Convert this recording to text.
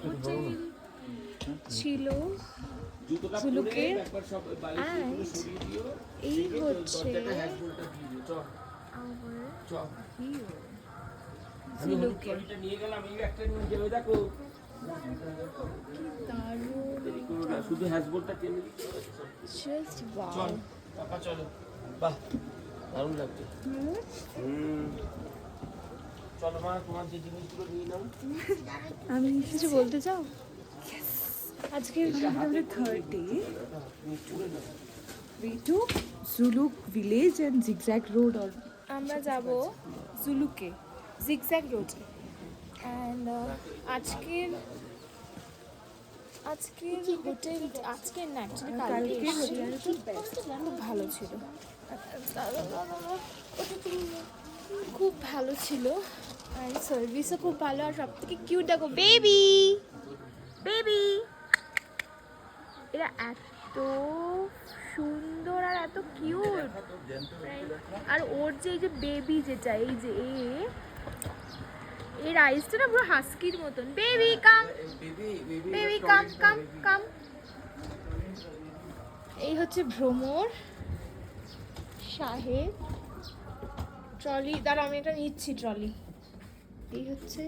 Hotel ছিল জুলুকের। এই হচ্ছে জুলুকের। শুধু হ্যাজবোলটা টেনে দিতে জাস্ট ওয়াও। চলো বাহ দারুণ লাগছে। চলো মা তোমার যে জিনিসগুলো নিয়ে নাও। আমি কিছু বলতে চাও? আজকের আমাদের third day. We took Zuluk village and zigzag road or আমরা যাব জুলুকে জিগজ্যাগ রোডে। অ্যান্ড আজকের হোটেল আজকের না অ্যাকচুয়ালি কালকের হোটেলটা খুব ভালো ছিল। খুব ভালো ছিল আর সার্ভিসও খুব ভালো। আর সব থেকে কিউট দেখো বেবি বেবি, এরা এত সুন্দর আর এত কিউট। আর ওর যে এই যে বেবি যেটা এই যে এর আইসটা না পুরো হাস্কির মতন। বেবি কাম বেবি কাম কাম কাম। এই হচ্ছে ভ্রমর সাহেব ট্রলি। দাঁড়া আমি এটা নিচ্ছি ট্রলি। এই হচ্ছে